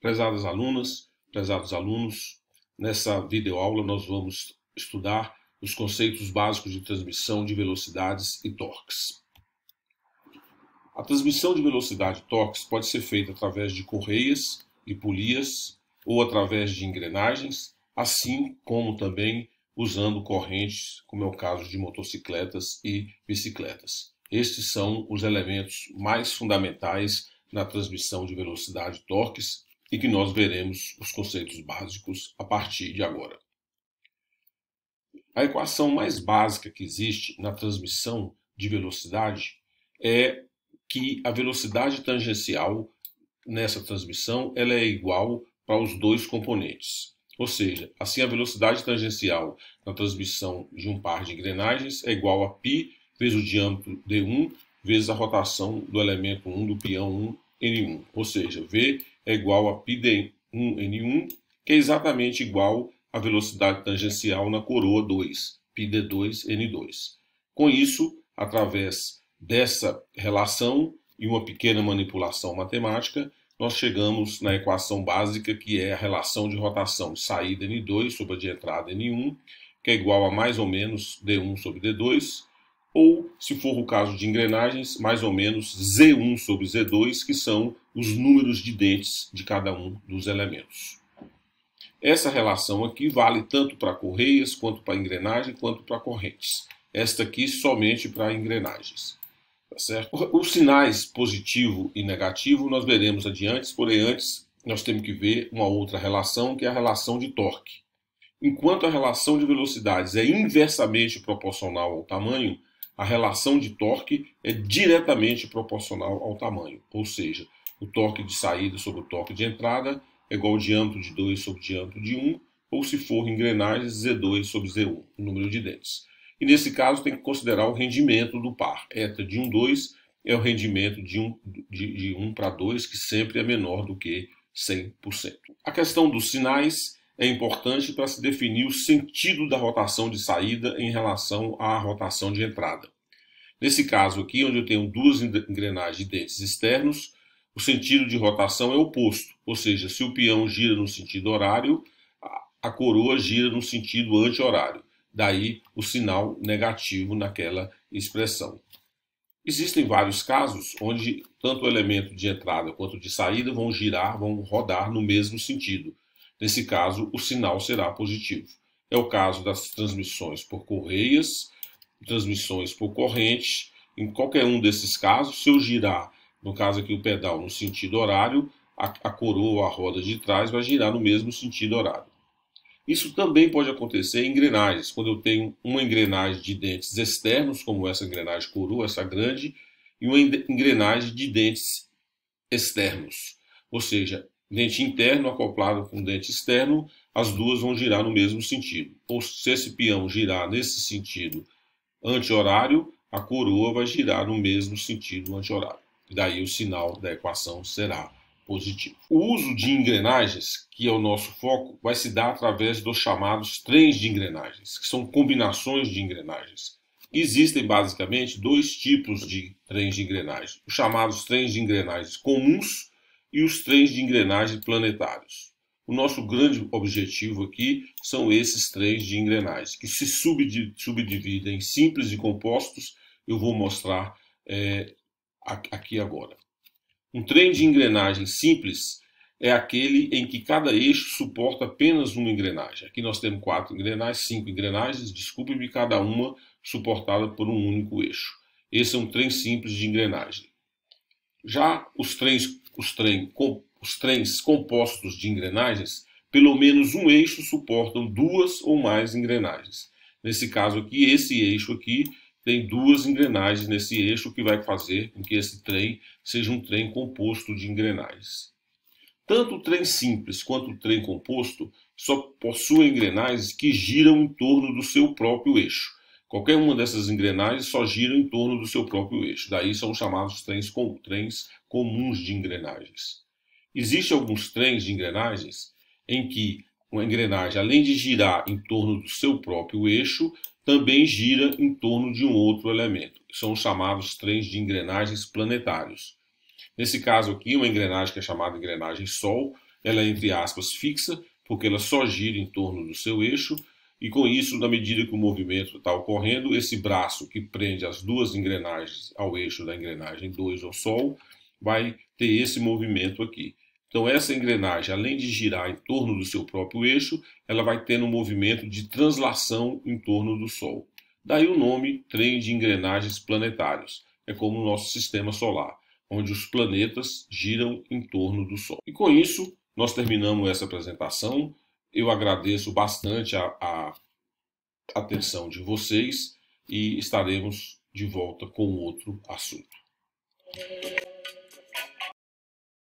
Prezadas alunas, prezados alunos, nessa videoaula nós vamos estudar os conceitos básicos de transmissão de velocidades e torques. A transmissão de velocidade e torques pode ser feita através de correias e polias ou através de engrenagens, assim como também usando correntes, como é o caso de motocicletas e bicicletas. Estes são os elementos mais fundamentais na transmissão de velocidade e torques e que nós veremos os conceitos básicos a partir de agora. A equação mais básica que existe na transmissão de velocidade é que a velocidade tangencial nessa transmissão ela é igual para os dois componentes. Ou seja, assim a velocidade tangencial na transmissão de um par de engrenagens é igual a π vezes o diâmetro d1 vezes a rotação do elemento 1 do peão 1N1. Ou seja, V é igual a πd1N1, que é exatamente igual à velocidade tangencial na coroa 2, πd2N2. Com isso, através dessa relação e uma pequena manipulação matemática, nós chegamos na equação básica, que é a relação de rotação de saída N2 sobre a de entrada N1, que é igual a mais ou menos D1 sobre D2, ou, se for o caso de engrenagens, mais ou menos Z1 sobre Z2, que são os números de dentes de cada um dos elementos. Essa relação aqui vale tanto para correias, quanto para engrenagem, quanto para correntes. Esta aqui somente para engrenagens. Tá certo? Os sinais positivo e negativo nós veremos adiante, porém antes nós temos que ver uma outra relação, que é a relação de torque. Enquanto a relação de velocidades é inversamente proporcional ao tamanho, a relação de torque é diretamente proporcional ao tamanho, ou seja, o torque de saída sobre o torque de entrada é igual ao diâmetro de 2 sobre o diâmetro de 1, ou se for engrenagens, Z2 sobre Z1, o número de dentes. E nesse caso tem que considerar o rendimento do par. Eta de 1, 2 é o rendimento de 1 para 2, que sempre é menor do que 100%. A questão dos sinais é importante para se definir o sentido da rotação de saída em relação à rotação de entrada. Nesse caso aqui, onde eu tenho duas engrenagens de dentes externos, o sentido de rotação é oposto, ou seja, se o peão gira no sentido horário, a coroa gira no sentido anti-horário. Daí o sinal negativo naquela expressão. Existem vários casos onde tanto o elemento de entrada quanto de saída vão rodar no mesmo sentido. Nesse caso, o sinal será positivo. É o caso das transmissões por correias, transmissões por corrente. Em qualquer um desses casos, se eu girar, no caso aqui o pedal no sentido horário, a coroa ou a roda de trás vai girar no mesmo sentido horário. Isso também pode acontecer em engrenagens, quando eu tenho uma engrenagem de dentes externos, como essa engrenagem coroa, essa grande, e uma engrenagem de dentes externos. Ou seja, dente interno acoplado com dente externo, as duas vão girar no mesmo sentido. Ou se esse peão girar nesse sentido anti-horário, a coroa vai girar no mesmo sentido anti-horário. Daí o sinal da equação será positivo. O uso de engrenagens, que é o nosso foco, vai se dar através dos chamados trens de engrenagens, que são combinações de engrenagens. Existem basicamente dois tipos de trens de engrenagem, os chamados trens de engrenagens comuns e os trens de engrenagem planetários. O nosso grande objetivo aqui são esses trens de engrenagens, que se subdividem em simples e compostos. Eu vou mostrar aqui agora. Um trem de engrenagem simples é aquele em que cada eixo suporta apenas uma engrenagem. Aqui nós temos 4 engrenagens, 5 engrenagens, desculpe-me, cada uma suportada por um único eixo. Esse é um trem simples de engrenagem. Já os trens compostos de engrenagens, pelo menos um eixo suportam 2 ou mais engrenagens. Nesse caso aqui, esse eixo aqui tem 2 engrenagens nesse eixo, que vai fazer com que esse trem seja um trem composto de engrenagens. Tanto o trem simples quanto o trem composto só possuem engrenagens que giram em torno do seu próprio eixo. Qualquer uma dessas engrenagens só gira em torno do seu próprio eixo. Daí são chamados trens comuns de engrenagens. Existem alguns trens de engrenagens em que uma engrenagem, além de girar em torno do seu próprio eixo, também gira em torno de um outro elemento. São os chamados trens de engrenagens planetários. Nesse caso aqui, uma engrenagem que é chamada engrenagem Sol, ela é, entre aspas, fixa, porque ela só gira em torno do seu eixo, e com isso, na medida que o movimento está ocorrendo, esse braço que prende as duas engrenagens ao eixo da engrenagem 2 ou Sol, vai ter esse movimento aqui. Então essa engrenagem, além de girar em torno do seu próprio eixo, ela vai ter um movimento de translação em torno do Sol. Daí o nome trem de engrenagens planetários. É como o nosso sistema solar, onde os planetas giram em torno do Sol. E com isso, nós terminamos essa apresentação. Eu agradeço bastante a atenção de vocês e estaremos de volta com outro assunto.